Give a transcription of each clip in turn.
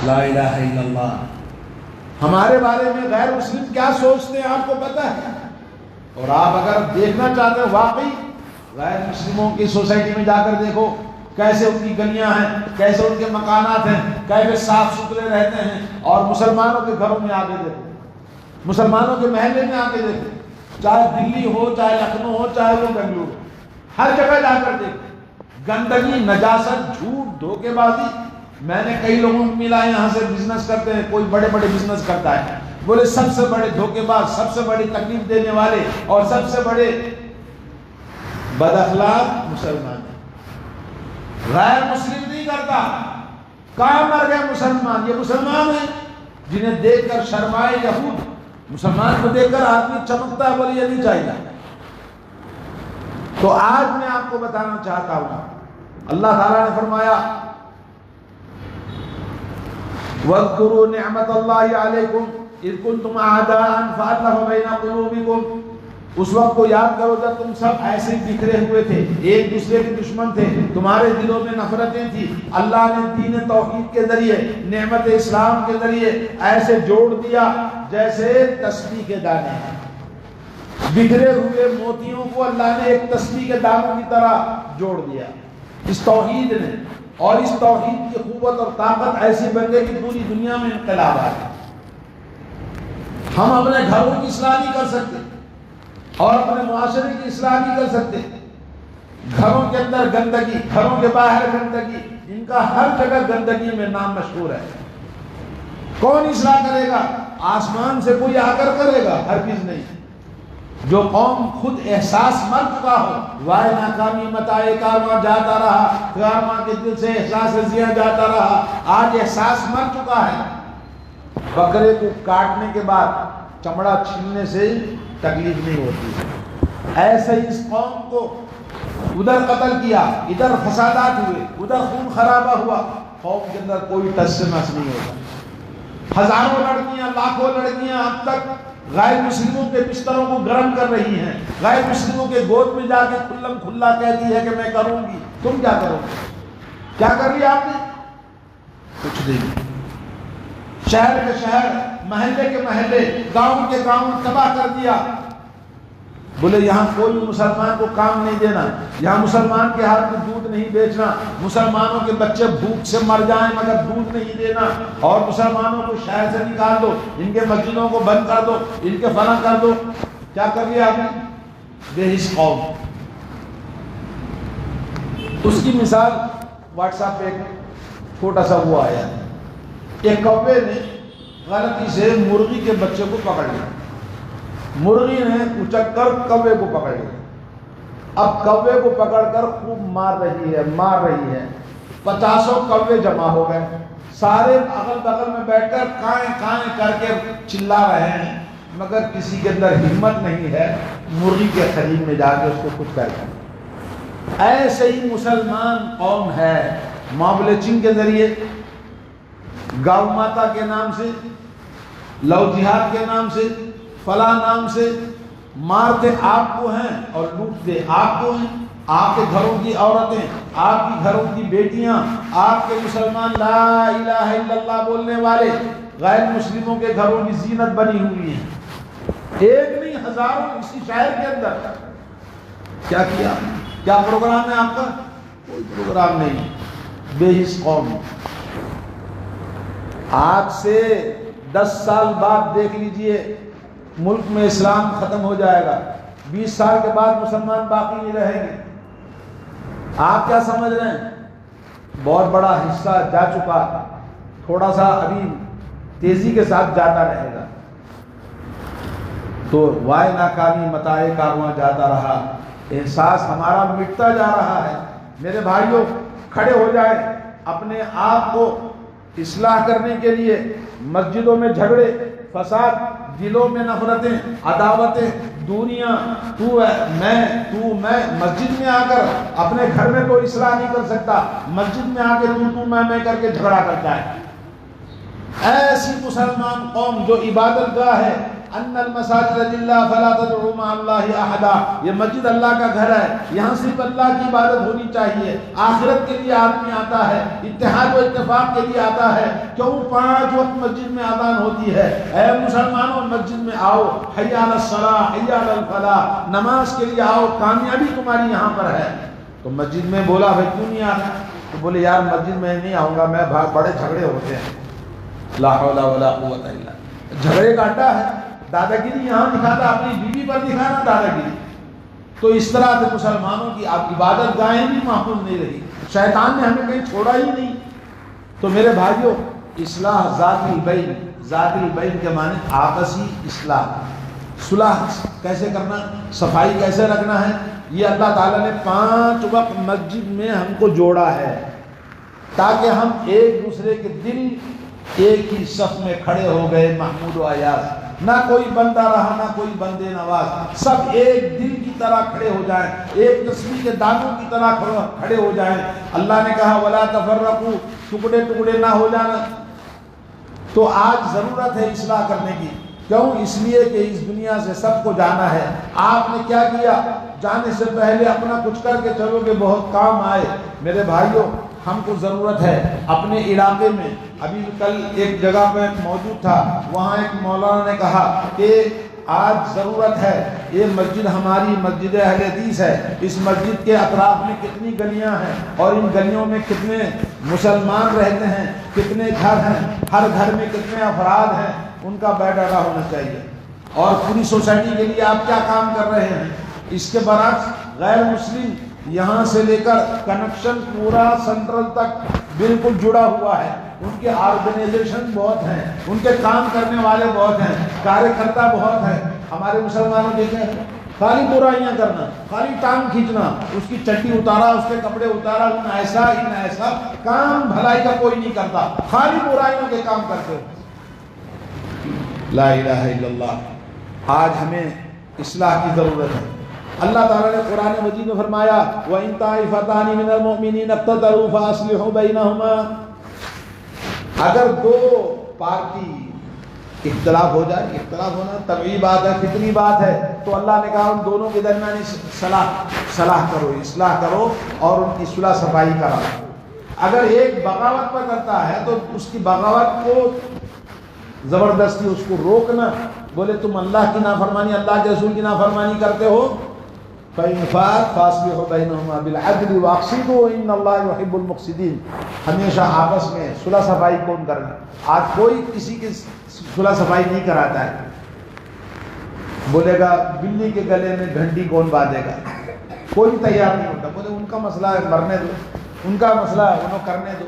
لا الہ الا اللہ. ہمارے بارے میں غیر مسلم کیا سوچتے ہیں آپ کو پتہ ہے؟ اور آپ اگر دیکھنا چاہتے ہیں واقعی غیر مسلموں کی سوسائٹی میں جا کر دیکھو کیسے ان کی گلیاں ہیں، کیسے ان کے مکانات ہیں، کیسے صاف ستھرے رہتے ہیں. اور مسلمانوں کے گھروں میں آ کے دیکھو، مسلمانوں کے محلے میں آ کے دیکھو، چاہے دلی ہو، چاہے لکھنؤ ہو، چاہے وہ بنگلور ہو، ہر جگہ جا کر دیکھو گندگی، نجاست، جھوٹ، دھوکے بازی. میں نے کئی لوگوں کو ملا یہاں سے بزنس کرتے ہیں، کوئی بڑے بڑے بزنس کرتا ہے، بولے سب سے بڑے دھوکے باز، سب سے بڑی تکلیف دینے والے اور سب سے بڑے بد اخلاق مسلمان ہیں. غیر مسلم نہیں کرتا. کہاں مر گئے مسلمان؟ یہ مسلمان ہیں جنہیں دیکھ کر شرمائے یہود. مسلمان کو دیکھ کر آدمی چمکتا ہے، بولے یہ نہیں چاہیے. تو آج میں آپ کو بتانا چاہتا ہوں، اللہ تعالیٰ نے فرمایا وَاذْكُرُوا نِعْمَةَ اللَّهِ عَلَيْكُمْ إِذْ كُنْتُمْ أَعْدَاءً فَأَلَّفَ بَيْنَ قُلُوبِكُمْ. اس وقت کو یاد کرو جب تم سب ایسے بکھرے ہوئے تھے، ایک دوسرے کے دشمن تھے، تمہارے دلوں میں نفرتیں تھی. اللہ نے دین توحید کے ذریعے، نعمت اسلام کے ذریعے ایسے جوڑ دیا جیسے تسبیح کے دانے. بکھرے ہوئے موتیوں کو اللہ نے ایک تسبیح کے دانوں کی طرح جوڑ دیا اس توحید نے. اور اس توحید کی قوت اور طاقت ایسی بن گئی کہ پوری دنیا میں انقلاب آیا. ہم اپنے گھروں کی اصلاح نہیں کر سکتے اور اپنے معاشرے کی اصلاح نہیں کر سکتے. گھروں کے اندر گندگی، گھروں کے باہر گندگی، ان کا ہر جگہ گندگی میں نام مشہور ہے. کون اصلاح کرے گا؟ آسمان سے کوئی آ کر کرے گا؟ ہرگز نہیں. جو قوم خود احساس مر چکا ہو، وائے ناکامی متائے کارواں جاتا رہا، کارواں کے دل سے احساس رضیاں جاتا رہا. آج احساس مر چکا ہے. بکرے کو کاٹنے کے بعد چمڑا چھیلنے سے تکلیف نہیں ہوتی. ایسے ہی اس قوم کو ادھر قتل کیا، ادھر فسادات ہوئے، ادھر خون خرابہ ہوا، قوم کے اندر کوئی ٹس سے مس نہیں ہوتا. ہزاروں لڑکیاں، لاکھوں لڑکیاں اب تک غیر مسلموں کے بستروں کو گرم کر رہی ہیں، غیر مسلموں کے گود میں جا کے کھلم کھلا کہتی ہے کہ میں کروں گی. تم کیا کرو گے؟ کیا کر رہی آپ نے؟ کچھ نہیں. شہر کے شہر، محلے کے محلے، گاؤں کے گاؤں تباہ کر دیا. بولے یہاں کوئی مسلمان کو کام نہیں دینا، یہاں مسلمان کے ہاتھ میں دودھ نہیں بیچنا، مسلمانوں کے بچے بھوک سے مر جائیں مگر دودھ نہیں دینا، اور مسلمانوں کو شہر سے نکال دو، ان کے مسجدوں کو بند کر دو، ان کے فلاں کر دو. کیا کر رہی آپ نے؟ بے حس قوم. اس کی مثال واٹس ایپ پہ ایک چھوٹا سا وہ آیا. ایک کوے نے غلطی سے مرغی کے بچے کو پکڑ لیا. مرغی نے اچک کر کوے کو پکڑ لیا. اب کوے کو پکڑ کر خوب مار رہی ہے. 50 کوے جمع ہو گئے. سارے اگل بغل میں بیٹھ کر کائیں کائیں کر کے چلا رہے ہیں، مگر کسی کے اندر ہمت نہیں ہے مرغی کے قریب میں جا کے اس کو کچھ کر دیں. ایسے ہی مسلمان قوم ہے، ماب لنچنگ کے ذریعے، گاؤں ماتا کے نام سے، لو جہاد کے نام سے، فلاں نام سے مارتے آپ کو ہیں اور لوٹتے آپ کو ہیں. آپ کے گھروں کی عورتیں، آپ کی گھروں کی بیٹیاں، آپ کے مسلمان لا الہ الا اللہ بولنے والے غیر مسلموں کے گھروں کی زینت بنی ہوئی ہیں. ایک نہیں، ہزاروں اسی شہر کے اندر. کیا کیا؟ کیا پروگرام ہے آپ کا؟ کوئی پروگرام نہیں. بے حس قوم. آج سے 10 سال بعد دیکھ لیجئے ملک میں اسلام ختم ہو جائے گا. 20 سال کے بعد مسلمان باقی نہیں رہیں گے. آپ کیا سمجھ رہے ہیں؟ بہت بڑا حصہ جا چکا، تھوڑا سا ابھی تیزی کے ساتھ جاتا رہے گا. تو وائے ناکامی متائے کارواں جاتا رہا. احساس ہمارا مٹتا جا رہا ہے. میرے بھائیوں، کھڑے ہو جائیں اپنے آپ کو اصلاح کرنے کے لیے. مسجدوں میں جھگڑے، فساد، دلوں میں نفرتیں، عداوتیں، دوریاں، تو میں، مسجد میں آ کر اپنے گھر میں کوئی اصلاح نہیں کر سکتا، مسجد میں آ کے تو میں کر کے جھگڑا کرتا ہے. ایسی مسلمان قوم جو عبادت گاہ ہے، ان المساجد للہ فلا تدعوا مع اللہ احدا، یہ مسجد اللہ کا گھر ہے، یہاں صرف اللہ کی عبادت ہونی چاہیے۔ آخرت کے لیے آدمی آتا ہے، اتحاد و اتفاق کے لیے آتا ہے، کیوں 5 وقت مسجد میں اذان ہوتی ہے۔ اے مسلمانوں مسجد میں آؤ، حی علی الصلاۃ حی علی الفلاح، نماز کے لیے آؤ، کامیابی تمہاری یہاں پر ہے۔ تو مسجد میں بولا بھائی کیوں نہیں آتا؟ تو بولے یار مسجد میں نہیں آؤں گا، میں بڑے جھگڑے ہوتے ہیں۔ لا حول ولا قوت الا باللہ، جھگڑے کا اڈا ہے، دادا گیری یہاں دکھاتا، اپنی بیوی پر دکھانا دادا گیری۔ تو اس طرح سے مسلمانوں کی عبادت گاہیں بھی محفوظ نہیں رہی، شیطان نے ہمیں کہیں چھوڑا ہی نہیں۔ تو میرے بھائیوں، اصلاح ذات البین، ذات البین کے معنی آپسی اصلاح، صلح کیسے کرنا، صفائی کیسے رکھنا ہے، یہ اللہ تعالیٰ نے 5 وقت مسجد میں ہم کو جوڑا ہے، تاکہ ہم ایک دوسرے کے دل ایک ہی صف میں کھڑے ہو گئے محمود و ایاز، نہ کوئی بندہ رہا نہ کوئی بندے نواز، سب ایک دل کی طرح کھڑے ہو جائیں، ایک تسبیح کے دانوں کی طرح کھڑے ہو جائیں۔ اللہ نے کہا ولا تفرقوا، ٹکڑے ٹکڑے نہ ہو جانا۔ تو آج ضرورت ہے اصلاح کرنے کی، کیوں؟ اس لیے کہ اس دنیا سے سب کو جانا ہے۔ آپ نے کیا کیا؟ جانے سے پہلے اپنا کچھ کر کے چلو گے، بہت کام آئے۔ میرے بھائیوں، ہم کو ضرورت ہے اپنے علاقے میں، ابھی کل ایک جگہ پہ موجود تھا، وہاں ایک مولانا نے کہا کہ آج ضرورت ہے، یہ مسجد ہماری مسجد اہل حدیث ہے، اس مسجد کے اطراف میں کتنی گلیاں ہیں اور ان گلیوں میں کتنے مسلمان رہتے ہیں، کتنے گھر ہیں، ہر گھر میں کتنے افراد ہیں، ان کا بیڈ ڈاٹا ہونا چاہیے۔ اور پوری سوسائٹی کے لیے آپ کیا کام کر رہے ہیں؟ اس کے برعکس غیر مسلم یہاں سے لے کر کنیکشن پورا سینٹرل تک بالکل جڑا ہوا ہے، ان کے آرگنائزیشن بہت ہیں، ان کے کام کرنے والے بہت ہیں، کاریہ کرتا بہت ہیں۔ ہمارے مسلمانوں دیکھیں، خالی برائیاں کرنا، خالی ٹانگ کھینچنا، اس کی چٹی اتارا، اس کے کپڑے اتارا، ان ایسا کام بھلائی کا کوئی نہیں کرتا، خالی برائیوں کے کام کرتے ہو۔ لا الہ الا اللہ۔ آج ہمیں اصلاح کی ضرورت ہے۔ اللہ تعالیٰ نے قرآن مجید میں فرمایا وَإِن طَائِفَتَانِ مِنَ الْمُؤْمِنِينَ اقْتَتَلُوا فَأَصْلِحُوا بَيْنَهُمَا۔ اگر 2 پارٹی اختلاف ہو جائے، اختلاف ہونا طبیعی بات ہے، فطری بات ہے، تو اللہ نے کہا ان دونوں کے درمیان صلاح کرو، اصلاح کرو اور ان کی صلح صفائی کراؤ۔ اگر ایک بغاوت پر کرتا ہے تو اس کی بغاوت کو زبردستی اس کو روکنا، بولے تم اللہ کی نافرمانی، اللہ کے رسول کی نافرمانی کرتے ہو، فَإِنْ فَاءَتْ فَأَصْلِحُوا بَيْنَهُمَا بِالْعَدْلِ وَأَقْسِطُوا إِنَّ اللَّهَ يُحِبُّ الْمُقْسِطِينَ۔ ہمیشہ آپس میں صلح صفائی کون کرنا؟ آج کوئی کسی کی صلح صفائی نہیں کراتا ہے، بولے گا بلی کے گلے میں گھنٹی کون باندھے گا، کوئی تیار نہیں ہوتا، بولے ان کا مسئلہ ہے مرنے دو، ان کا مسئلہ ہے انہوں کرنے دو۔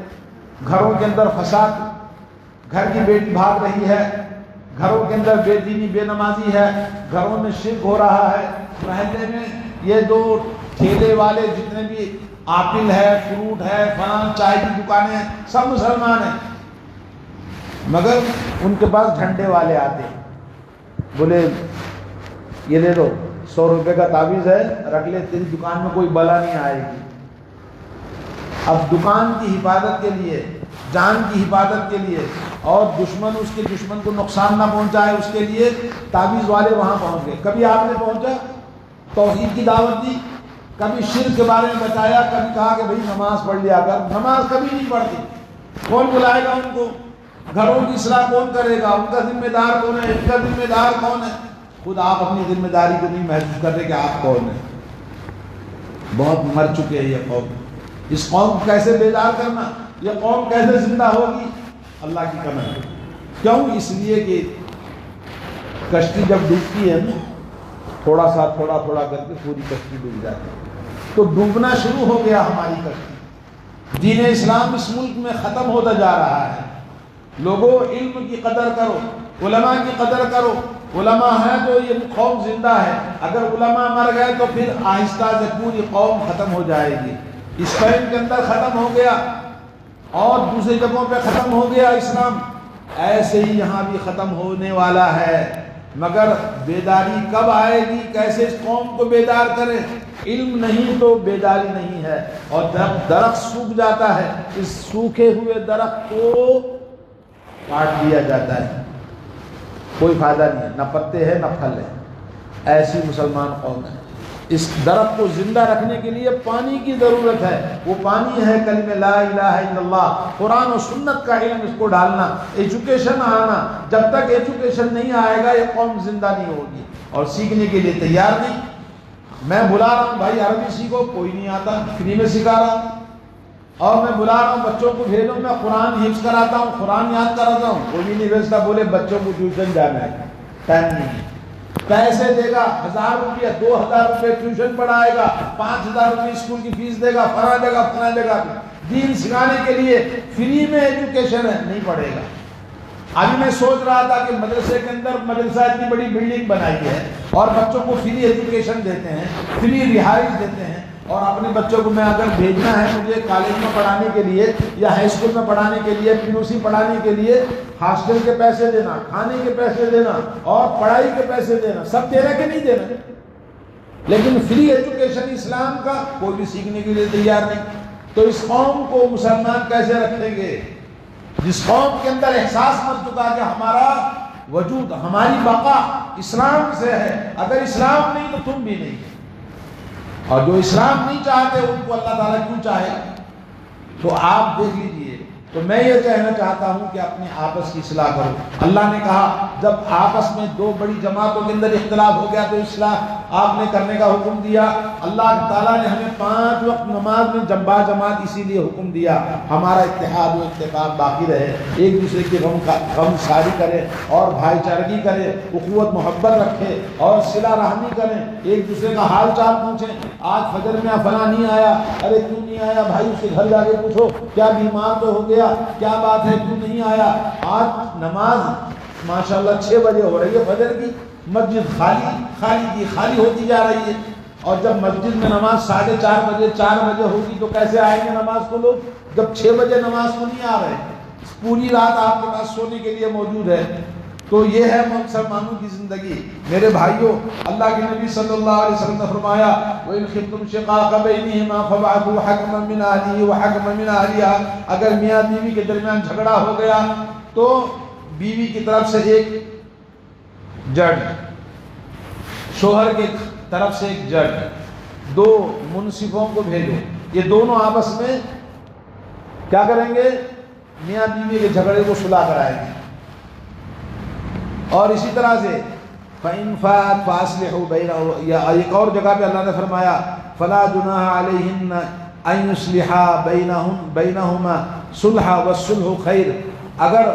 گھروں کے اندر فساد، گھر کی بیٹی بھاگ رہی ہے، گھروں کے اندر بے دینی بے نمازی ہے، گھروں میں شرک ہو رہا ہے، محلے میں یہ 2 ٹھیلے والے جتنے بھی آپل ہے، فروٹ ہے، فلان چائے کی دکانیں ہیں، سب مسلمان ہیں، مگر ان کے پاس جھنڈے والے آتے ہیں، بولے یہ لے لو 100 روپے کا تعویذ ہے، رکھ لے، تیری دکان میں کوئی بلا نہیں آئے گی۔ اب دکان کی حفاظت کے لیے، جان کی حفاظت کے لیے، اور دشمن اس کے دشمن کو نقصان نہ پہنچائے اس کے لیے تعویذ والے وہاں پہنچ گئے۔ کبھی آپ نے پہنچا، توحید کی دعوت دی، کبھی شرک کے بارے میں بتایا، کبھی کہا کہ بھئی نماز پڑھ لیا کر، نماز کبھی نہیں پڑھتی، کون بلائے گا ان کو؟ گھروں کی اصلاح کون کرے گا؟ ان کا ذمہ دار کون ہے؟ ان کا ذمہ دار کون ہے؟ خود آپ اپنی ذمہ داری کو نہیں محسوس کر رہے کہ آپ کون ہیں۔ بہت مر چکے ہیں یہ قوم، اس قوم کو کیسے بیدار کرنا، یہ قوم کیسے زندہ ہوگی؟ اللہ کی کرم ہے۔ کیوں؟ اس لیے کہ کشتی جب ڈوبتی ہے تھوڑا کر کے پوری کشتی ڈوب جاتی ہے، تو ڈوبنا شروع ہو گیا ہماری کشتی۔ دین اسلام اس ملک میں ختم ہوتا جا رہا ہے۔ لوگوں علم کی قدر کرو، علماء کی قدر کرو، علماء ہیں تو یہ قوم زندہ ہے، اگر علماء مر گئے تو پھر آہستہ سے پوری قوم ختم ہو جائے گی۔ اسپین کے اندر ختم ہو گیا اور دوسری جگہوں پہ ختم ہو گیا اسلام، ایسے ہی یہاں بھی ختم ہونے والا ہے۔ مگر بیداری کب آئے گی؟ کیسے اس قوم کو بیدار کریں؟ علم نہیں تو بیداری نہیں ہے، اور درخت سوکھ جاتا ہے، اس سوکھے ہوئے درخت کو کاٹ دیا جاتا ہے۔ کوئی فائدہ نہیں ہے، نہ پتے ہیں نہ پھل ہے۔ ایسی مسلمان قوم ہے۔ اس درخت کو زندہ رکھنے کے لیے پانی کی ضرورت ہے، وہ پانی ہے کلمہ لا الہ الا اللہ، قرآن و سنت کا علم اس کو ڈالنا، ایجوکیشن آنا۔ جب تک ایجوکیشن نہیں آئے گا یہ قوم زندہ نہیں ہوگی، اور سیکھنے کے لیے تیار نہیں۔ میں بلا رہا ہوں بھائی عربی سیکھو، کوئی نہیں آتا، فری میں سکھا رہا ہوں، اور میں بلا رہا ہوں بچوں کو بھیجو، میں قرآن حفظ کراتا ہوں، قرآن یاد کراتا ہوں، کوئی نہیں بھیجتا، بولے بچوں کو ٹیوشن جانا ہے، ٹائم نہیں ہے۔ پیسے دے گا 1000 روپیہ 2000 روپے ٹیوشن پڑھائے گا، 5000 روپے اسکول کی فیس دے گا، فلاں جگہ دین سکھانے کے لیے فری میں ایجوکیشن ہے، نہیں پڑھے گا۔ ابھی میں سوچ رہا تھا کہ مدرسے کے اندر مدرسہ اتنی بڑی بلڈنگ بنائی ہے اور بچوں کو فری ایجوکیشن دیتے ہیں، فری رہائش دیتے ہیں، اور اپنے بچوں کو میں اگر بھیجنا ہے مجھے کالج میں پڑھانے کے لیے یا ہائی اسکول میں پڑھانے کے لیے، PUC پڑھانے کے لیے ہاسٹل کے پیسے دینا، کھانے کے پیسے دینا اور پڑھائی کے پیسے دینا، سب دینا کہ نہیں دینا؟ لیکن فری ایجوکیشن اسلام کا کوئی بھی سیکھنے کے لیے تیار نہیں۔ تو اس قوم کو مسلمان کیسے رکھیں گے جس قوم کے اندر احساس مر چکا کہ ہمارا وجود، ہماری بقا اسلام سے ہے، اگر اسلام نہیں تو تم بھی نہیں، اور جو اسلام نہیں چاہتے ان کو اللہ تعالیٰ کیوں چاہے؟ تو آپ دیکھ لیجئے۔ تو میں یہ کہنا چاہتا ہوں کہ اپنے آپس کی اصلاح کرو۔ اللہ نے کہا جب آپس میں دو بڑی جماعتوں کے اندر اختلاف ہو گیا تو اصلاح آپ نے کرنے کا حکم دیا۔ اللہ تعالیٰ نے ہمیں 5 وقت نماز میں جماعت اسی لیے حکم دیا ہمارا اتحاد و اتفاق باقی رہے، ایک دوسرے کی غم ساری کرے اور بھائی چارگی کرے، اخوت محبت رکھے اور صلہ رحمی کریں، ایک دوسرے کا حال چال پوچھیں۔ آج فجر میں فلاں نہیں آیا، ارے کیوں نہیں آیا بھائی، اس کے گھر جا کے پوچھو کیا بیمار تو ہو گیا، کیا بات ہے کیوں نہیں آیا۔ آج نماز ماشاءاللہ 6 بجے ہو رہی ہے فجر کی، مسجد خالی ہوتی جا رہی ہے، اور جب مسجد میں نماز 4:30 بجے 4 بجے ہوگی تو کیسے آئیں گے نماز کو لوگ، جب 6 بجے نماز کو نہیں آ رہے، پوری رات آپ کے پاس سونے کے لیے موجود ہے۔ تو یہ ہے مسلمانوں کی زندگی۔ میرے بھائیوں، اللہ کے نبی صلی اللہ علیہ وسلم نے فرمایا وَإِنْ خِفْتُمْ شِقَاقَ بَيْنِهِمَا فَابْعَثُوا حَكَمًا مِنْ أَهْلِهِ وَحَكَمًا مِنْ أَهْلِهَا، اگر میاں بیوی کے درمیان جھگڑا ہو گیا تو بیوی کی طرف سے ایک جج، شوہر کی طرف سے ایک جج، 2 منصفوں کو بھیجو، یہ دونوں آپس میں کیا کریں گے؟ میاں بیوی کے جھگڑے کو صلح کرائیں گے۔ اور اسی طرح سے فَإِنْ فَاءَتْ فَأَصْلِحُوا بَيْنَهُمْ، یا ایک اور جگہ پہ اللہ نے فرمایا فَلَا جُنَاحَ عَلَيْهِنَّ أَن يُصْلِحَا بَيْنَهُمَا صُلْحًا وَالصُّلْحُ خَيْرٌ، اگر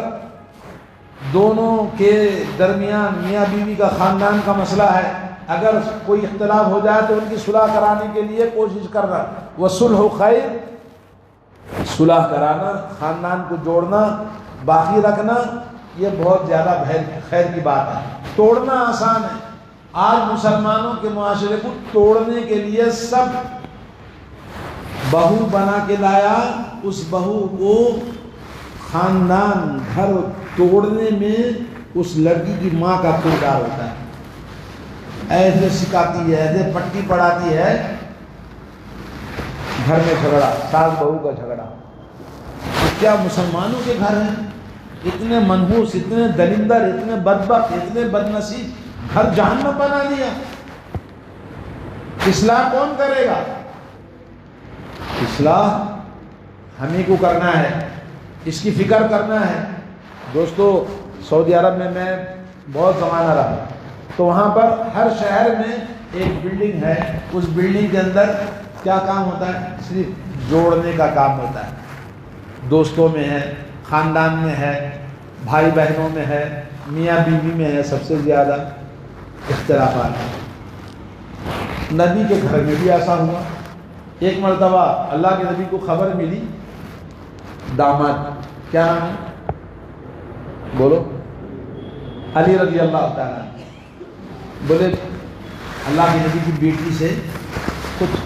دونوں کے درمیان میاں بیوی کا خاندان کا مسئلہ ہے، اگر کوئی اختلاف ہو جائے تو ان کی صلح کرانے کے لیے کوشش کرنا، وَالصُّلْحُ خَيْرٌ، صلح کرانا، خاندان کو جوڑنا، باقی رکھنا، یہ بہت زیادہ خیر کی بات ہے۔ توڑنا آسان ہے، آج مسلمانوں کے معاشرے کو توڑنے کے لیے سب بہو بنا کے لایا، اس بہو کو خاندان گھر توڑنے میں اس لڑکی کی ماں کا کردار ہوتا ہے، ایسے سکھاتی ہے، ایسے پٹی پڑھاتی ہے، گھر میں جھگڑا، ساس بہو کا جھگڑا۔ کیا مسلمانوں کے گھر ہیں اتنے منحوس، اتنے دلندر، اتنے بدبخت، اتنے بدنصیب، گھر جہنم بنا لیا؟ اصلاح کون کرے گا؟ اصلاح ہمیں کو کرنا ہے، اس کی فکر کرنا ہے۔ دوستو، سعودی عرب میں بہت زمانہ رہا، تو وہاں پر ہر شہر میں ایک بلڈنگ ہے، اس بلڈنگ کے اندر کیا کام ہوتا ہے؟ صرف جوڑنے کا کام ہوتا ہے۔ دوستوں میں ہے، خاندان میں ہے، بھائی بہنوں میں ہے، میاں بیوی میں ہے، سب سے زیادہ اختلافات ہیں۔ نبی کے گھر میں بھی ایسا ہوا۔ ایک مرتبہ اللہ کے نبی کو خبر ملی، داماد کیا نام ہے بولو، علی رضی اللہ تعالیٰ، بولے اللہ کے نبی کی بیٹی سے کچھ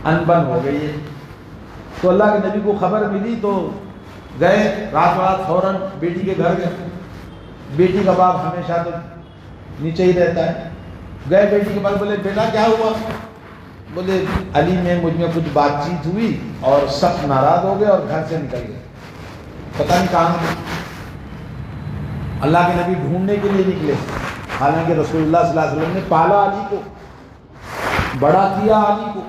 انبن ہو گئی ہے۔ تو اللہ کے نبی کو خبر ملی تو گئے، رات فوراً بیٹی کے گھر گئے۔ بیٹی کا باپ ہمیشہ تو نیچے ہی رہتا ہے، گئے بیٹی کے پاس، بولے بیٹا کیا ہوا؟ بولے علی میں مجھ میں کچھ بات چیت ہوئی اور سخت ناراض ہو گئے اور گھر سے نکل گئے، پتہ نہیں کہاں گئے۔ اللہ کے نبی ڈھونڈنے کے لیے نکلے، حالانکہ رسول اللہ صلی اللہ علیہ وسلم نے پالا علی کو، بڑا کیا علی کو،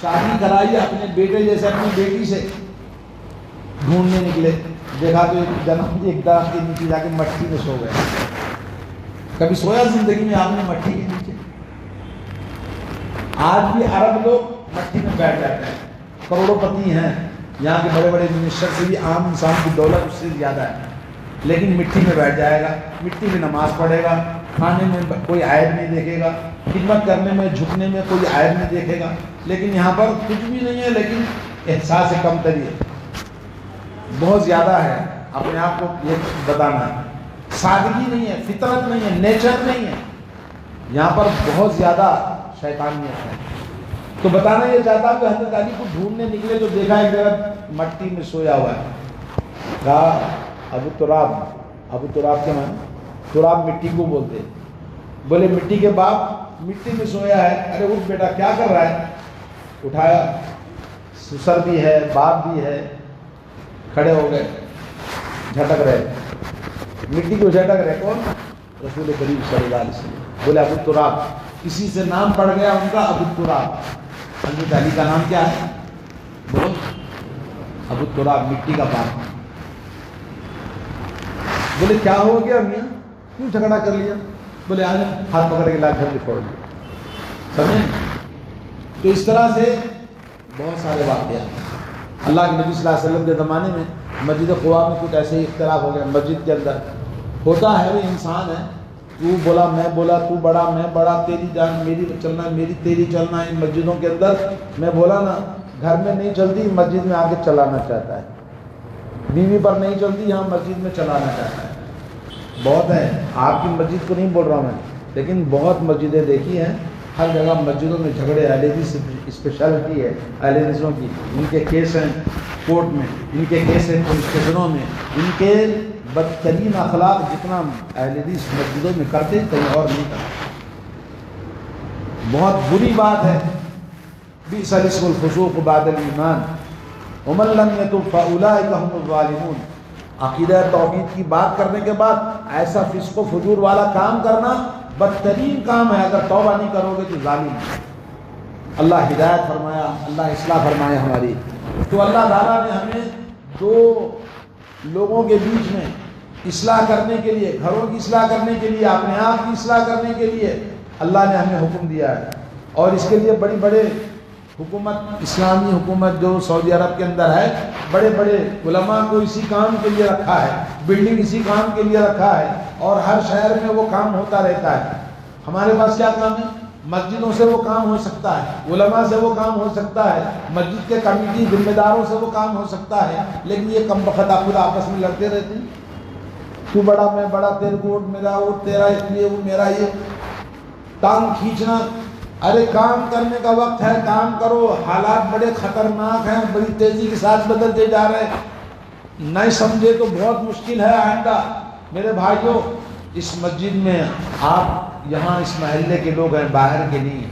شادی کرائی اپنے بیٹے جیسے اپنی بیٹی سے، ڈھونڈنے نکلے، دیکھا تو ایک درخت کے نیچے جا کے مٹی میں سو گئے۔ کبھی سویا زندگی میں آپ نے مٹی کے نیچے؟ آج بھی عرب لوگ مٹی میں بیٹھ جاتے ہیں، کروڑوں پتی ہیں، یہاں کے بڑے بڑے منسٹر سے بھی عام انسان کی دولت اس سے زیادہ ہے، لیکن مٹی میں بیٹھ جائے گا، مٹی میں نماز پڑھے گا، کھانے میں کوئی عیب نہیں دیکھے گا، خدمت کرنے میں جھکنے میں کوئی عیب نہیں دیکھے گا۔ لیکن یہاں پر کچھ بھی نہیں ہے، لیکن احساس کم تری ہے، بہت زیادہ ہے، اپنے آپ کو یہ بتانا ہے، سادگی نہیں ہے، فطرت نہیں ہے، نیچر نہیں ہے، یہاں پر بہت زیادہ شیطانیت ہے۔ تو بتانا یہ چاہتا ہوں کہ حضرت علی کو ڈھونڈنے نکلے تو دیکھا ایک جگہ مٹی میں سویا ہوا ہے، کہا ابو تراب، ابو تراب کے معنی تراب مٹی کو بولتے، بولے مٹی کے باپ مٹی میں سویا ہے، ارے اٹھ بیٹا کیا کر رہا ہے؟ اٹھایا، سسر بھی ہے، باپ بھی ہے، کھڑے ہو گئے، جھٹک رہے، مٹی کو جھٹک رہے، کون؟ رسول کریم صلی اللہ علیہ وسلم۔ بولے ابو تراب، کسی سے نام پڑ گیا ان کا ابو تراب، حضرت علی کا نام کیا ہے؟ بول، ابو تراب، مٹی کا باپ۔ بولے کیا ہو گیا میاں، کیوں جھگڑا کر لیا؟ بولے آج ہاتھ پکڑ کے لا گھر میں چھوڑ دیا، سمجھیں؟ تو اس طرح سے بہت سارے واقعات۔ اللہ کے نبی صلی اللہ علیہ وسلم کے زمانے میں مسجد قباء میں کچھ ایسے ہی اختلاف ہو گیا، مسجد کے اندر ہوتا ہے، وہ انسان ہے، تو بولا میں بولا، تو بڑا میں بڑا، تیری جان میری چلنا، میری تیری چلنا۔ ان مسجدوں کے اندر میں بولا نا، گھر میں نہیں چلتی، مسجد میں آگے چلانا چاہتا ہے، بیوی پر نہیں چلتی، یہاں مسجد میں چلانا چاہتا ہے۔ بہت ہے، آپ کی مسجد کو نہیں بول رہا ہوں میں، لیکن بہت مسجدیں دیکھی ہیں، ہر جگہ مسجدوں میں جھگڑے، اہل حدیث اسپیشلٹی ہے اہل حدیثوں کی، ان کے کیس ہیں کورٹ میں، ان کے کیس ہیں پولیس اسٹیشنوں میں، ان کے بدترین اخلاق جتنا اہل حدیث مسجدوں میں کرتے کہیں اور نہیں کرتے۔ بہت بری بات ہے، بئس الاسم الفسوق بعد الایمان ومن لم یتب فاولئک هم الظالمون۔ عقیدہ توحید کی بات کرنے کے بعد ایسا فسق و فجور والا کام کرنا بدترین کام ہے، اگر توبہ نہیں کرو گے تو ظالم ہے۔ اللہ ہدایت فرمایا، اللہ اصلاح فرمایا ہماری۔ تو اللہ تعالیٰ نے ہمیں دو لوگوں کے بیچ میں اصلاح کرنے کے لیے، گھروں کی اصلاح کرنے کے لیے، اپنے آپ کی اصلاح کرنے کے لیے اللہ نے ہمیں حکم دیا ہے، اور اس کے لیے بڑی بڑے حکومت، اسلامی حکومت جو سعودی عرب کے اندر ہے، بڑے بڑے علماء کو اسی کام کے لیے رکھا ہے، بلڈنگ اسی کام کے لیے رکھا ہے، اور ہر شہر میں وہ کام ہوتا رہتا ہے۔ ہمارے پاس کیا کام ہے؟ مسجدوں سے وہ کام ہو سکتا ہے، علماء سے وہ کام ہو سکتا ہے، مسجد کے کمیٹی ذمہ داروں سے وہ کام ہو سکتا ہے، لیکن یہ کم بخت خود آپس میں لڑتے رہتے ہیں، تو بڑا میں بڑا، تیرے کو ووٹ میرا ووٹ تیرا، اس لیے وہ میرا، یہ ٹانگ کھینچنا۔ ارے کام کرنے کا وقت ہے، کام کرو، حالات بڑے خطرناک ہیں، بڑی تیزی کے ساتھ بدلتے جا رہے ہیں، نہیں سمجھے تو بہت مشکل ہے آئندہ۔ میرے بھائیوں، اس مسجد میں آپ یہاں اس محلے کے لوگ ہیں، باہر کے نہیں،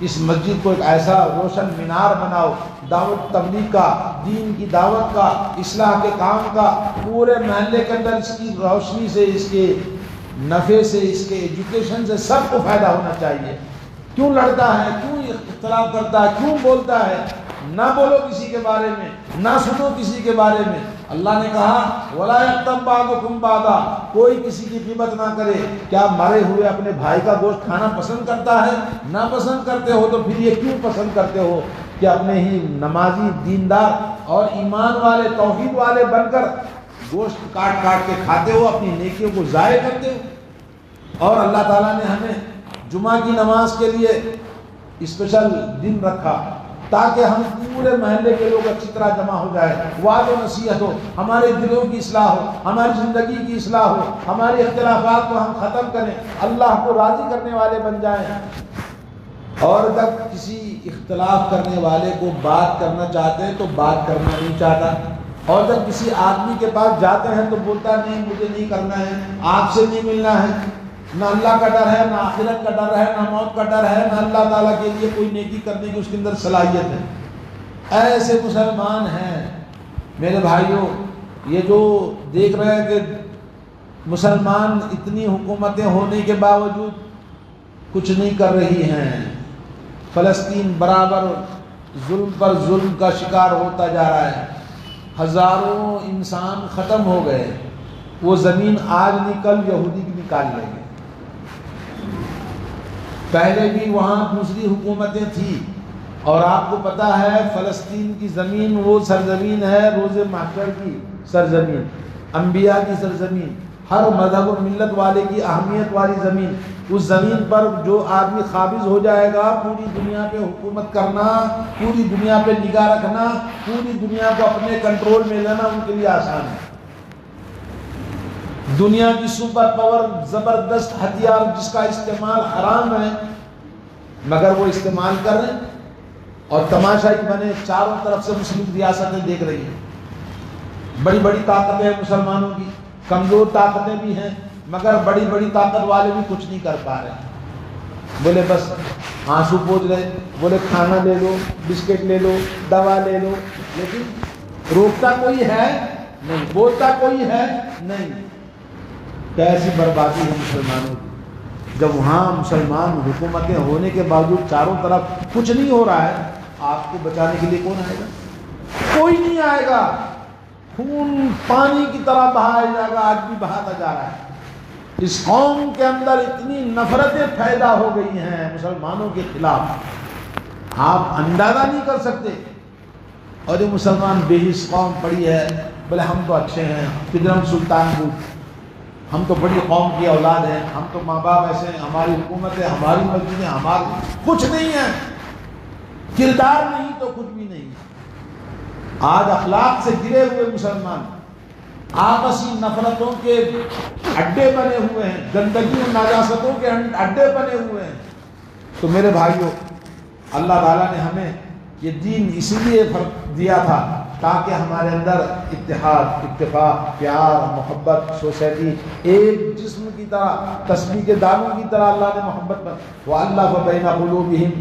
اس مسجد کو ایک ایسا روشن مینار بناؤ، دعوت تبلیغ کا، دین کی دعوت کا، اصلاح کے کام کا، پورے محلے کے اندر اس کی روشنی سے، اس کے نفع سے، اس کے ایجوکیشن سے سب کو فائدہ ہونا چاہیے۔ کیوں لڑتا ہے، کیوں اختلاف کرتا ہے، کیوں بولتا ہے؟ نہ بولو کسی کے بارے میں، نہ سنو کسی کے بارے میں۔ اللہ نے کہا وَلَا يَغْتَبْ بَعْضُكُمْ بَعْضًا، کوئی کسی کی غیبت نہ کرے۔ کیا مرے ہوئے اپنے بھائی کا گوشت کھانا پسند کرتا ہے؟ نہ پسند کرتے ہو تو پھر یہ کیوں پسند کرتے ہو کہ اپنے ہی نمازی، دیندار اور ایمان والے، توحید والے بن کر گوشت کاٹ کاٹ کے کھاتے ہو، اپنی نیکیوں کو ضائع کرتے ہو؟ اور اللہ تعالیٰ نے ہمیں جمعہ کی نماز کے لیے اسپیشل دن رکھا تاکہ ہم پورے محلے کے لوگ اچھی طرح جمع ہو جائے، وعظ و نصیحت ہو، ہمارے دلوں کی اصلاح ہو، ہماری زندگی کی اصلاح ہو، ہمارے اختلافات کو ہم ختم کریں، اللہ کو راضی کرنے والے بن جائیں۔ اور جب کسی اختلاف کرنے والے کو بات کرنا چاہتے ہیں تو بات کرنا نہیں چاہتا، اور جب کسی آدمی کے پاس جاتے ہیں تو بولتا نہیں مجھے نہیں کرنا ہے، آپ سے نہیں ملنا ہے۔ نہ اللہ کا ڈر ہے، نہ آخرت کا ڈر ہے، نہ موت کا ڈر ہے، نہ اللہ تعالیٰ کے لیے کوئی نیکی کرنے کی اس کے اندر صلاحیت ہے۔ ایسے مسلمان ہیں میرے بھائیوں، یہ جو دیکھ رہے ہیں کہ مسلمان اتنی حکومتیں ہونے کے باوجود کچھ نہیں کر رہی ہیں. فلسطین برابر ظلم پر ظلم کا شکار ہوتا جا رہا ہے. ہزاروں انسان ختم ہو گئے. وہ زمین آج نہیں کل یہودی کی نکال لیں گے. پہلے بھی وہاں دوسری حکومتیں تھیں، اور آپ کو پتہ ہے فلسطین کی زمین وہ سرزمین ہے روز محشر کی سرزمین، انبیاء کی سرزمین، ہر مذہب و ملت والے کی اہمیت والی زمین. اس زمین پر جو آدمی قابض ہو جائے گا، پوری دنیا پہ حکومت کرنا، پوری دنیا پہ نگاہ رکھنا، پوری دنیا کو اپنے کنٹرول میں لینا ان کے لیے آسان ہے. دنیا کی سپر پاور زبردست ہتھیار جس کا استعمال حرام ہے، مگر وہ استعمال کر رہے ہیں، اور تماشائی بنے چاروں طرف سے مسلم ریاستیں دیکھ رہی ہیں. بڑی بڑی طاقتیں ہیں مسلمانوں کی، کمزور طاقتیں بھی ہیں، مگر بڑی بڑی طاقت والے بھی کچھ نہیں کر پا رہے. بولے بس آنسو پوچھ رہے، بولے کھانا لے لو، بسکٹ لے لو، دوا لے لو، لیکن روکتا کوئی ہے نہیں، بولتا کوئی ہے نہیں. کیسی بربادی ہے مسلمانوں کی. جب وہاں مسلمان حکومتیں ہونے کے باوجود چاروں طرف کچھ نہیں ہو رہا ہے، آپ کو بچانے کے لیے کون آئے گا؟ کوئی نہیں آئے گا. خون پانی کی طرح بہایا جائے گا، آج بھی بہاتا جا رہا ہے. اس قوم کے اندر اتنی نفرتیں پیدا ہو گئی ہیں مسلمانوں کے خلاف، آپ اندازہ نہیں کر سکتے. اور یہ مسلمان بے حس قوم پڑی ہے، بولے ہم تو اچھے ہیں، پدرم سلطان پور، ہم تو بڑی قوم کی اولاد ہیں، ہم تو ماں باپ ایسے ہیں، ہماری حکومت ہے، ہماری مسجدیں، ہماری کچھ نہیں ہے. کردار نہیں تو کچھ بھی نہیں. آج اخلاق سے گرے ہوئے مسلمان آپسی نفرتوں کے اڈے بنے ہوئے ہیں، گندگی اور ناجاستوں کے اڈے بنے ہوئے ہیں. تو میرے بھائیوں، اللہ تعالیٰ نے ہمیں یہ دین اسی لیے دیا تھا تاکہ ہمارے اندر اتحاد، اتفاق، پیار، محبت، سوسائٹی ایک جسم کی طرح، تسبیح کے دانوں کی طرح اللہ نے محبت پر. وَأَلَّفَ بَيْنَ قُلُوبِهِمْ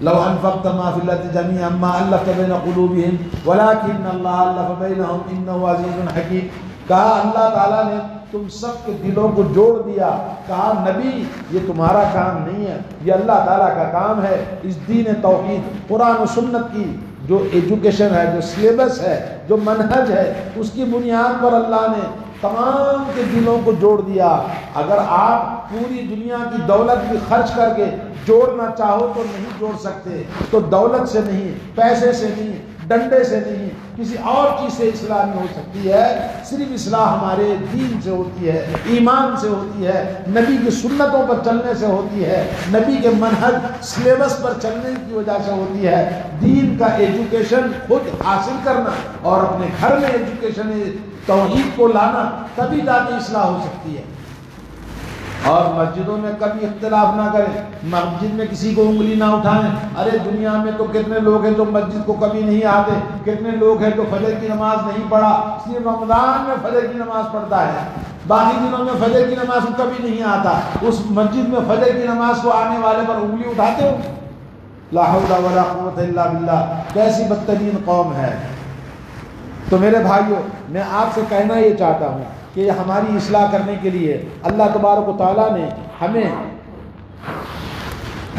لَوْ أَنفَقْتَ مَا فِي الْأَرْضِ جَمِيعًا مَا أَلَّفْتَ بَيْنَ قُلُوبِهِمْ وَلَكِنَّ اللَّهَ أَلَّفَ بَيْنَهُمْ إِنَّهُ عَزِيزٌ حَكِيمٌ. کہا اللہ تعالیٰ نے تم سب کے دلوں کو جوڑ دیا. کہا نبی یہ تمہارا کام نہیں ہے، یہ اللہ تعالیٰ کا کام ہے. اس دین توحید، قرآن و سنت کی جو ایجوکیشن ہے، جو سلیبس ہے، جو منہج ہے، اس کی بنیاد پر اللہ نے تمام کے دلوں کو جوڑ دیا. اگر آپ پوری دنیا کی دولت بھی خرچ کر کے جوڑنا چاہو تو نہیں جوڑ سکتے. تو دولت سے نہیں، پیسے سے نہیں، ڈنڈے سے نہیں، کسی اور چیز سے اصلاح نہیں ہو سکتی ہے. صرف اصلاح ہمارے دین سے ہوتی ہے، ایمان سے ہوتی ہے، نبی کی سنتوں پر چلنے سے ہوتی ہے، نبی کے منہج سلیبس پر چلنے کی وجہ سے ہوتی ہے. دین کا ایجوکیشن خود حاصل کرنا اور اپنے گھر میں ایجوکیشن توحید کو لانا، تبھی جا کے اصلاح ہو سکتی ہے. اور مسجدوں میں کبھی اختلاف نہ کریں، مسجد میں کسی کو انگلی نہ اٹھائیں. ارے دنیا میں تو کتنے لوگ ہیں جو مسجد کو کبھی نہیں آتے، کتنے لوگ ہیں جو فجر کی نماز نہیں پڑھا، صرف رمضان میں فجر کی نماز پڑھتا ہے، باقی دنوں میں فجر کی نماز کو کبھی نہیں آتا. اس مسجد میں فجر کی نماز کو آنے والے پر انگلی اٹھاتے ہو. لا حول ولا قوت الا باللہ. کیسی بدترین قوم ہے. تو میرے بھائیوں، میں آپ سے کہنا یہ چاہتا ہوں کہ ہماری اصلاح کرنے کے لیے اللہ تبارک و تعالیٰ نے ہمیں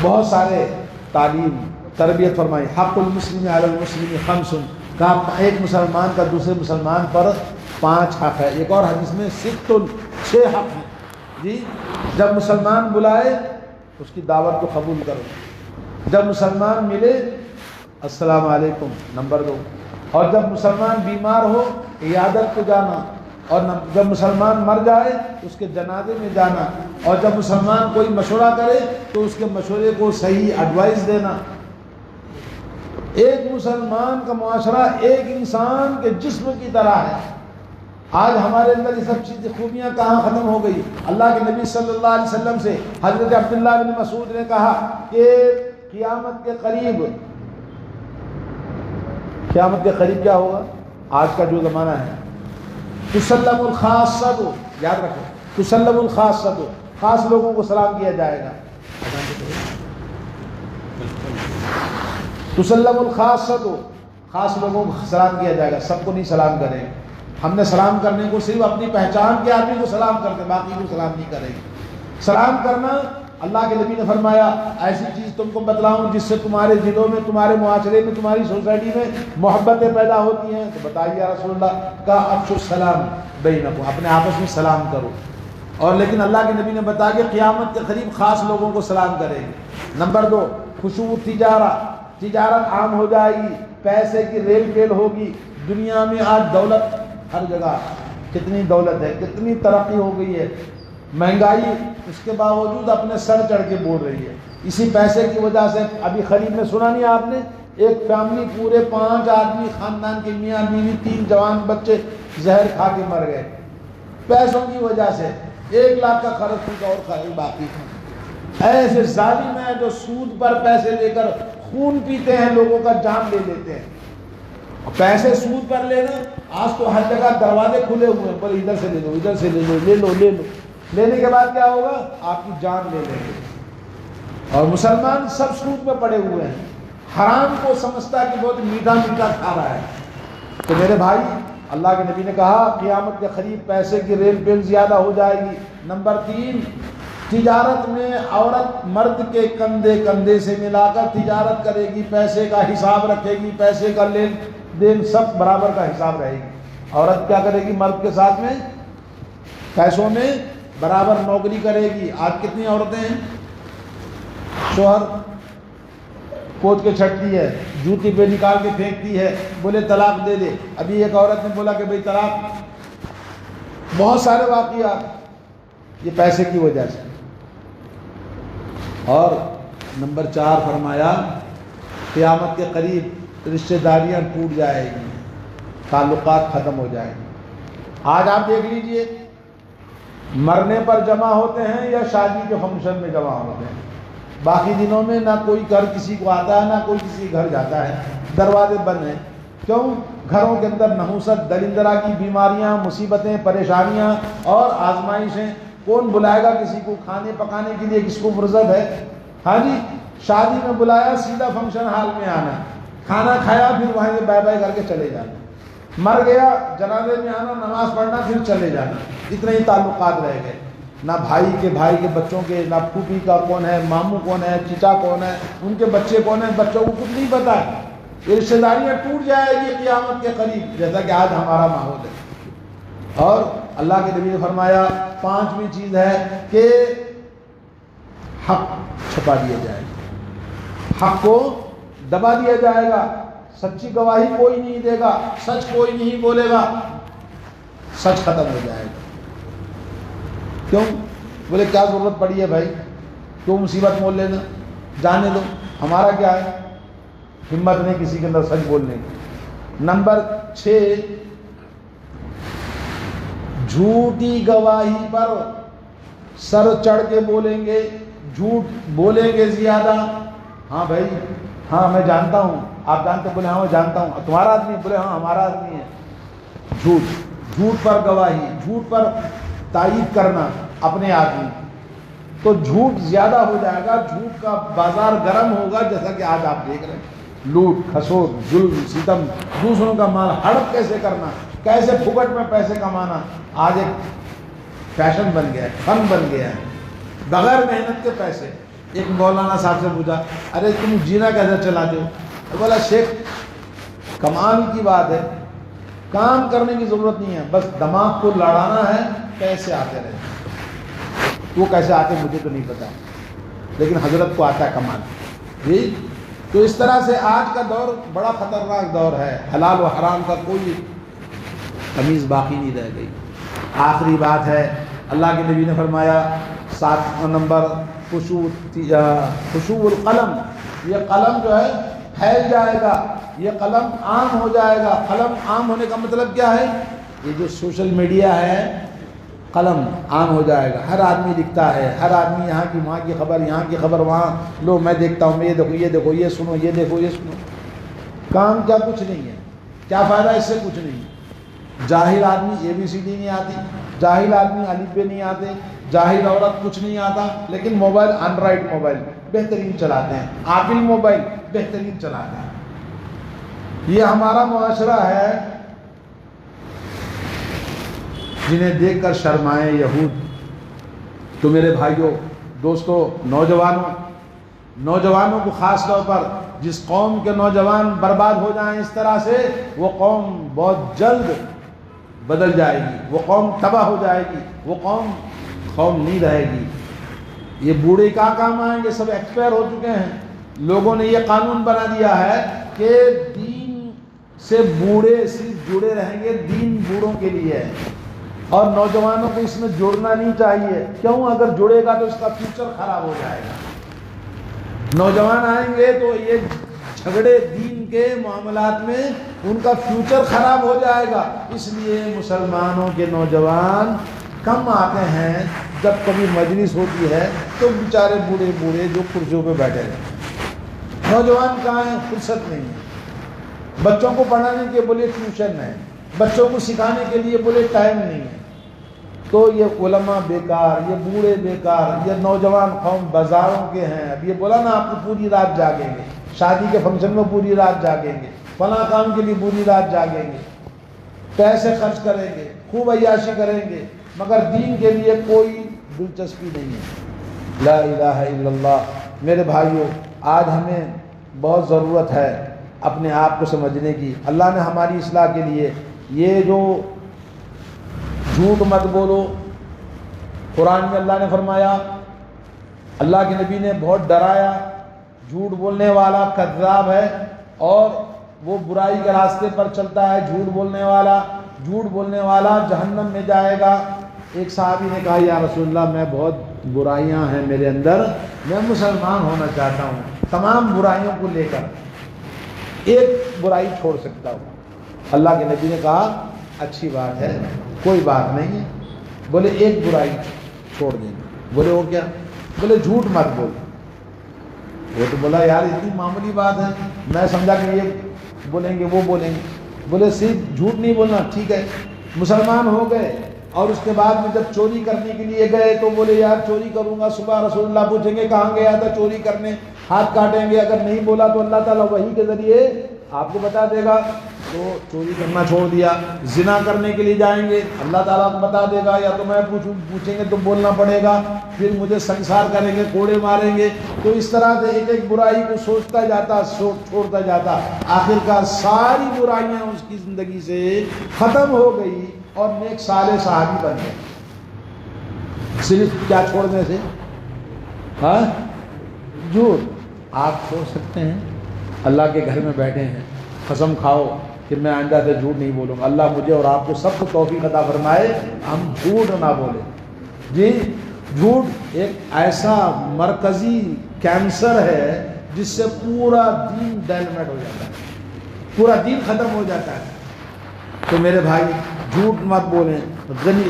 بہت سارے تعلیم تربیت فرمائی. حق المسلم علی المسلم خمس، کہا ایک مسلمان کا دوسرے مسلمان پر 5 حق ہے. ایک اور حدیث میں 6 حق ہیں. جی، جب مسلمان بلائے اس کی دعوت کو قبول کرو، جب مسلمان ملے السلام علیکم نمبر دو، اور جب مسلمان بیمار ہو عیادت کو جانا، اور جب مسلمان مر جائے اس کے جنازے میں جانا، اور جب مسلمان کوئی مشورہ کرے تو اس کے مشورے کو صحیح ایڈوائز دینا. ایک مسلمان کا معاشرہ ایک انسان کے جسم کی طرح ہے. آج ہمارے اندر یہ سب چیزیں خوبیاں کہاں ختم ہو گئی. اللہ کے نبی صلی اللہ علیہ وسلم سے حضرت عبداللہ بن مسعود نے کہا کہ قیامت کے قریب کیا ہوگا؟ آج کا جو زمانہ ہے، تسلم الخاصۃ، یاد رکھو، تسلم الخاصۃ، خاص لوگوں کو سلام کیا جائے گا. تسلم الخاصۃ، خاص لوگوں کو سلام کیا جائے گا، سب کو نہیں سلام کریں. ہم نے سلام کرنے کو صرف اپنی پہچان کے آدمی کو سلام کرتے، باقی کو سلام نہیں کریں گے۔ سلام کرنا اللہ کے نبی نے فرمایا ایسی چیز تم کو بتلاؤں جس سے تمہارے دلوں میں، تمہارے معاشرے میں، تمہاری سوسائٹی میں محبتیں پیدا ہوتی ہیں؟ تو بتائیے یا رسول اللہ، کا افشوا السلام بینکم، اپنے آپس میں سلام کرو۔ اور لیکن اللہ کے نبی نے بتایا کہ قیامت کے قریب خاص لوگوں کو سلام کریں گے۔ نمبر 2، خشوع تجارت عام ہو جائے گی، پیسے کی ریل کھیل ہوگی۔ دنیا میں آج دولت ہر جگہ، کتنی دولت ہے، کتنی ترقی ہو گئی ہے، مہنگائی اس کے باوجود اپنے سر چڑھ کے بول رہی ہے۔ اسی پیسے کی وجہ سے ابھی قریب میں سنا نہیں آپ نے، ایک فیملی پورے 5 آدمی، خاندان کے میاں بیوی، 3 جوان بچے زہر کھا کے مر گئے پیسوں کی وجہ سے۔ 1 لاکھ کا خرچ ہوگا اور خرچ باقی تھا۔ ایسے ظالم ہیں جو سود پر پیسے لے کر خون پیتے ہیں، لوگوں کا جان لے لیتے ہیں۔ پیسے سود پر لینا، آج تو ہر جگہ دروازے کھلے ہوئے ہیں، بولے ادھر سے لے لو، ادھر سے لے لو، لے لو، لے لو۔ لینے کے بعد کیا ہوگا؟ آپ کی جان لے لیں گے۔ اور مسلمان سب سود میں پڑے ہوئے ہیں، حرام کو سمجھتا ہے کہ بہت میٹھا میٹھا کھا رہا ہے۔ تو میرے بھائی، اللہ کے نبی نے کہا قیامت کے قریب پیسے کی ریل پیل زیادہ ہو جائے گی۔ نمبر 3، تجارت میں عورت مرد کے کندھے کندھے سے ملا کر تجارت کرے گی، پیسے کا حساب رکھے گی، پیسے کا لین دین سب برابر کا حساب رہے گی۔ عورت کیا کرے گی؟ مرد کے ساتھ میں پیسوں میں برابر نوکری کرے گی۔ آج کتنی عورتیں ہیں، شوہر کوٹ کے چھٹتی ہے، جوتی پہ نکال کے پھینکتی ہے، بولے طلاق دے دے۔ ابھی ایک عورت نے بولا کہ بھئی طلاق، بہت سارے واقعات یہ پیسے کی وجہ سے۔ اور نمبر 4 فرمایا قیامت کے قریب رشتہ داریاں ٹوٹ جائے گی، تعلقات ختم ہو جائیں گے۔ آج آپ دیکھ لیجئے، مرنے پر جمع ہوتے ہیں یا شادی کے فنکشن میں جمع ہوتے ہیں، باقی دنوں میں نہ کوئی گھر کسی کو آتا ہے، نہ کوئی کسی گھر جاتا ہے، دروازے بند ہیں۔ کیوں؟ گھروں کے اندر نحوست، دلندرہ کی بیماریاں، مصیبتیں، پریشانیاں اور آزمائشیں۔ کون بلائے گا کسی کو کھانے پکانے کے لیے؟ کس کو فرصت ہے؟ ہاں جی، شادی میں بلایا، سیدھا فنکشن ہال میں آنا، کھانا کھایا، پھر وہیں سے بائے بائے کر کے چلے جانا، مر گیا جنازے میں آنا، نماز پڑھنا، پھر چلے جانا۔ اتنے ہی تعلقات رہ گئے، نہ بھائی کے بچوں کے، نہ پھوپھی کا کون ہے، ماموں کون ہے، چچا کون ہے، ان کے بچے کون ہیں، بچوں کو کچھ نہیں پتا ہے۔ یہ رشتہ داریاں ٹوٹ جائے گی قیامت کے قریب، جیسا کہ آج ہمارا ماحول ہے۔ اور اللہ کے نبی نے فرمایا 5ویں چیز ہے کہ حق چھپا دیا جائے گا، حق کو دبا دیا جائے گا، سچی گواہی کوئی نہیں دے گا، سچ کوئی نہیں بولے گا، سچ ختم ہو جائے گا۔ کیوں؟ بولے کیا ضرورت پڑی ہے بھائی، کیوں مصیبت مول لینا، جانے دو، ہمارا کیا ہے، ہمت نہیں کسی کے اندر سچ بولنے کی۔ نمبر 6، جھوٹی گواہی پر سر چڑھ کے بولیں گے، جھوٹ بولیں گے زیادہ۔ ہاں بھائی، ہاں میں جانتا ہوں، آپ جانتے؟ بولے ہاں میں جانتا ہوں، تمہارا آدمی؟ بولے ہاں ہمارا آدمی ہے۔ جھوٹ پر گواہی، جھوٹ پر تائید کرنا اپنے آدمی، تو جھوٹ زیادہ ہو جائے گا، جھوٹ کا بازار گرم ہوگا، جیسا کہ آج آپ دیکھ رہے ہیں، لوٹ کھسوٹ، ظلم ستم، دوسروں کا مال ہڑپ کیسے کرنا، کیسے پھکٹ میں پیسے کمانا، آج ایک فیشن بن گیا ہے، فن بن گیا ہے، بغیر محنت کے پیسے۔ ایک مولانا صاحب سے پوچھا، ارے تم جینا کیسے چلاتے ہو؟ بولا شیخ کمال کی بات ہے، کام کرنے کی ضرورت نہیں ہے، بس دماغ کو لڑانا ہے، پیسے آتے رہتے۔ وہ کیسے آتے مجھے تو نہیں پتا، لیکن حضرت کو آتا ہے کمال۔ جی، تو اس طرح سے آج کا دور بڑا خطرناک دور ہے، حلال و حرام کا کوئی تمیز باقی نہیں رہ گئی۔ آخری بات ہے، اللہ کے نبی نے فرمایا 7 نمبر، خشوع القلم، یہ قلم جو ہے پھیل جائے گا، یہ قلم عام ہو جائے گا۔ قلم عام ہونے کا مطلب کیا ہے؟ یہ جو سوشل میڈیا ہے، قلم عام ہو جائے گا، ہر آدمی لکھتا ہے، ہر آدمی یہاں کی وہاں کی خبر، یہاں کی خبر وہاں، لو میں دیکھتا ہوں، یہ دیکھو، یہ دیکھو، یہ سنو، یہ دیکھو، یہ سنو۔ کام کیا؟ کچھ نہیں ہے، کیا فائدہ اس سے؟ کچھ نہیں۔ جاہل آدمی ABCD نہیں آتی، جاہل آدمی الف ب نہیں آتے، جاہل عورت کچھ نہیں آتا، لیکن موبائل اینڈرائڈ موبائل بہترین چلاتے ہیں، ایپل موبائل بہترین چلاتے ہیں۔ یہ ہمارا معاشرہ ہے، جنہیں دیکھ کر شرمائے یہود۔ تو میرے بھائیوں، دوستو، نوجوانوں کو خاص طور پر جس قوم کے نوجوان برباد ہو جائیں اس طرح سے، وہ قوم بہت جلد بدل جائے گی، وہ قوم تباہ ہو جائے گی، وہ قوم نہیں رہے گی۔ یہ بوڑھے کیا کام آئیں گے؟ سب ایکسپائر ہو چکے ہیں۔ لوگوں نے یہ قانون بنا دیا ہے کہ دین سے بوڑھے صرف جڑے رہیں گے، دین بوڑھوں کے لیے ہے، اور نوجوانوں کو اس میں جڑنا نہیں چاہیے۔ کیوں؟ اگر جڑے گا تو اس کا فیوچر خراب ہو جائے گا۔ نوجوان آئیں گے تو یہ جھگڑے دین کے معاملات میں ان کا فیوچر خراب ہو جائے گا۔ اس لیے مسلمانوں کے نوجوان کم آتے ہیں۔ جب کبھی مجلس ہوتی ہے تو بیچارے بوڑھے جو کرسیوں پہ بیٹھے رہتے، نوجوان کہاں ہیں؟ فرصت نہیں ہے۔ بچوں کو پڑھانے کے بولے ٹیوشن ہے، بچوں کو سکھانے کے لیے بولے ٹائم نہیں ہے۔ تو یہ علماء بیکار، یہ بوڑھے بیکار، یہ نوجوان قوم بازاروں کے ہیں۔ اب یہ بولا نا، آپ کو پوری رات جاگیں گے، شادی کے فنکشن میں پوری رات جاگیں گے، فلاں کام کے لیے پوری رات جاگیں گے، پیسے خرچ کریں گے، خوب عیاشی کریں گے، مگر دین کے لیے کوئی دلچسپی نہیں ہے۔ لا الہ الا اللہ۔ میرے بھائیوں، آج ہمیں بہت ضرورت ہے اپنے آپ کو سمجھنے کی۔ اللہ نے ہماری اصلاح کے لیے یہ جو جھوٹ مت بولو، قرآن میں اللہ نے فرمایا، اللہ کے نبی نے بہت ڈرایا، جھوٹ بولنے والا کذاب ہے اور وہ برائی کے راستے پر چلتا ہے۔ جھوٹ بولنے والا جہنم میں جائے گا۔ ایک صحابی نے کہا، یا رسول اللہ، میں بہت برائیاں ہیں میرے اندر، میں مسلمان ہونا چاہتا ہوں، تمام برائیوں کو لے کر ایک برائی چھوڑ سکتا ہوں۔ اللہ کے نبی نے کہا، اچھی بات ہے، کوئی بات نہیں ہے۔ بولے ایک برائی چھوڑ دیں گے۔ بولے وہ کیا؟ بولے جھوٹ مت بول۔ وہ تو بولا، یار اتنی معمولی بات ہے، میں سمجھا کہ یہ بولیں گے وہ بولیں گے۔ بولے صرف جھوٹ نہیں بولنا، ٹھیک ہے۔ مسلمان ہو گئے اور اس کے بعد میں جب چوری کرنے کے لیے گئے تو بولے، یار چوری کروں گا۔ صبح رسول اللہ پوچھیں گے کہاں گیا تھا چوری کرنے، ہاتھ کاٹیں گے، اگر نہیں بولا تو اللہ تعالیٰ وحی کے ذریعے آپ کو بتا دے گا۔ تو چوری کرنا چھوڑ دیا۔ زنا کرنے کے لیے جائیں گے، اللہ تعالیٰ کو بتا دے گا، یا تو میں پوچھیں گے تو بولنا پڑے گا، پھر مجھے سنسار کریں گے، کوڑے ماریں گے۔ تو اس طرح سے ایک ایک برائی کو سوچتا جاتا، چھوڑتا جاتا، آخرکار ساری برائیاں اس کی زندگی سے ختم ہو گئی اور نیک صالح صحابی بن گئے۔ صرف کیا چھوڑنے سے؟ ہاں، جھوٹ۔ آپ چھوڑ سکتے ہیں؟ اللہ کے گھر میں بیٹھے ہیں، قسم کھاؤ کہ میں آئندہ سے جھوٹ نہیں بولوں گا۔ اللہ مجھے اور آپ کو سب کو توفیق عطا فرمائے ہم جھوٹ نہ بولیں۔ جی، جھوٹ ایک ایسا مرکزی کینسر ہے جس سے پورا دین ڈیمیج ہو جاتا ہے، پورا دین ختم ہو جاتا ہے۔ تو میرے بھائی، جھوٹ مت بولیں،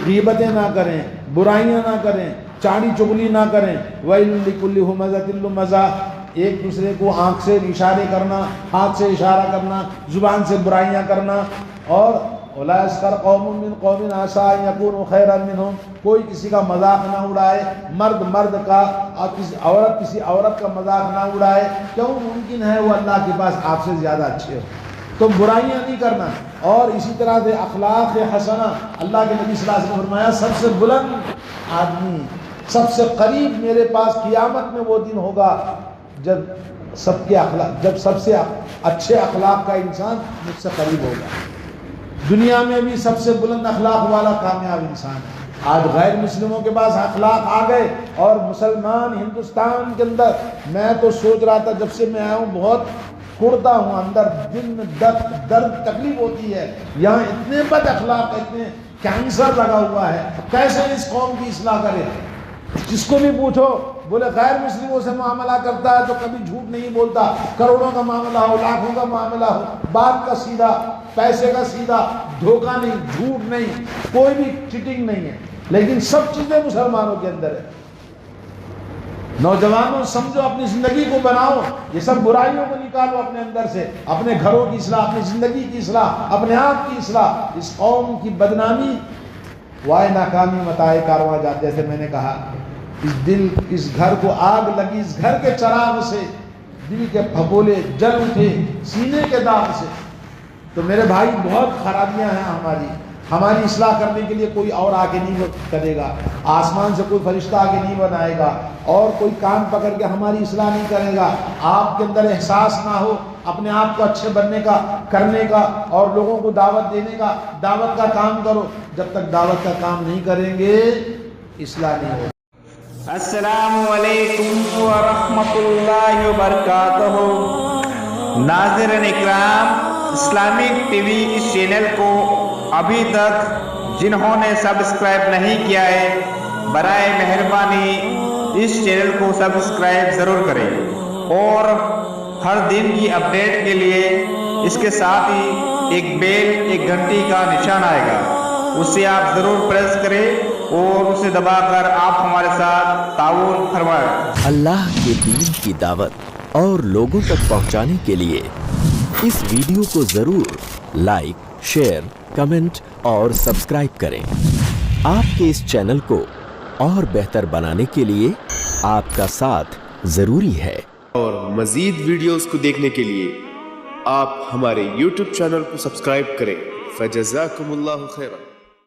غیبتیں نہ کریں، برائیاں نہ کریں، چاڑی چغلی نہ کریں۔ وَيْلٌ لِكُلِّ هُمَزَةٍ لُمَزَةٍ۔ ایک دوسرے کو آنکھ سے اشارے کرنا، ہاتھ سے اشارہ کرنا، زبان سے برائیاں کرنا، اور وَلَا يَسْخَرْ قَوْمٌ مِّن قَوْمٍ عَسَىٰ أَن يَكُونُوا خَيْرًا مِّنْهُمْ۔ کوئی کسی کا مذاق نہ اڑائے، مرد کا اور کسی عورت کا مذاق نہ اڑائے۔ کیوں؟ ممکن ہے وہ اللہ کے پاس آپ سے زیادہ اچھے ہو۔ تو برائیاں نہیں کرنا۔ اور اسی طرح سے اخلاق حسنہ، اللہ کے نبی صلی اللہ علیہ وسلم نے فرمایا، سب سے بلند آدمی، سب سے قریب میرے پاس قیامت میں وہ دن ہوگا جب سب سے اچھے اخلاق کا انسان مجھ سے قریب ہوگا۔ دنیا میں بھی سب سے بلند اخلاق والا کامیاب انسان ہے۔ آج غیر مسلموں کے پاس اخلاق آ گئے اور مسلمان ہندوستان کے اندر، میں تو سوچ رہا تھا جب سے میں آیا ہوں بہت کڑتا ہوں، اندر دل میں درد تکلیف ہوتی ہے۔ یہاں اتنے بد اخلاق، اتنے کینسر لگا ہوا ہے، کیسے اس قوم کی اصلاح کرے؟ جس کو بھی پوچھو بولے غیر مسلموں سے معاملہ کرتا ہے تو کبھی جھوٹ نہیں بولتا، کروڑوں کا معاملہ ہو، لاکھوں کا معاملہ ہو، بات کا سیدھا، پیسے کا سیدھا، دھوکہ نہیں، جھوٹ نہیں، کوئی بھی چیٹنگ نہیں ہے۔ لیکن سب چیزیں مسلمانوں کے اندر ہے۔ نوجوانوں سمجھو، اپنی زندگی کو بناؤ، یہ سب برائیوں کو نکالو اپنے اندر سے، اپنے گھروں کی اصلاح، اپنی زندگی کی اصلاح، اپنے آپ کی اصلاح۔ اس قوم کی بدنامی وائے ناکامی متائے کارواں جات، جیسے میں نے کہا، اس گھر کو آگ لگی، اس گھر کے چراغ سے دل کے پھپولے جل اٹھے، سینے کے داغ سے۔ تو میرے بھائی، بہت خرابیاں ہیں ہماری، ہماری اصلاح کرنے کے لیے کوئی اور آگے نہیں کرے گا، آسمان سے کوئی فرشتہ آگے نہیں بنائے گا، اور کوئی کان پکڑ کے ہماری اصلاح نہیں کرے گا۔ آپ کے اندر احساس نہ ہو اپنے آپ کو اچھے بننے کا، کرنے کا، اور لوگوں کو دعوت دینے کا، دعوت کا کام کرو۔ جب تک دعوت کا کام نہیں کریں گے اصلاح نہیں ہوگی۔ السلام علیکم ورحمۃ اللہ وبرکاتہ۔ ناظرین اکرام، اسلامک ٹی وی اس چینل کو ابھی تک جنہوں نے سبسکرائب نہیں کیا ہے، برائے مہربانی اس چینل کو سبسکرائب ضرور کریں، اور ہر دن کی اپڈیٹ کے لیے اس کے ساتھ ہی ایک بیل، ایک گھنٹی کا نشان آئے گا، اسے آپ ضرور پریس کریں اور اسے دبا کر آپ ہمارے ساتھ تعاون فرمائیں۔ اللہ کے دین کی دعوت اور لوگوں تک پہنچانے کے لیے اس ویڈیو کو ضرور لائک، شیئر، کمنٹ اور سبسکرائب کریں۔ آپ کے اس چینل کو اور بہتر بنانے کے لیے آپ کا ساتھ ضروری ہے۔ اور مزید ویڈیوز کو دیکھنے کے لیے آپ ہمارے YouTube چینل کو سبسکرائب کریں۔ فجزاکم اللہ خیرا۔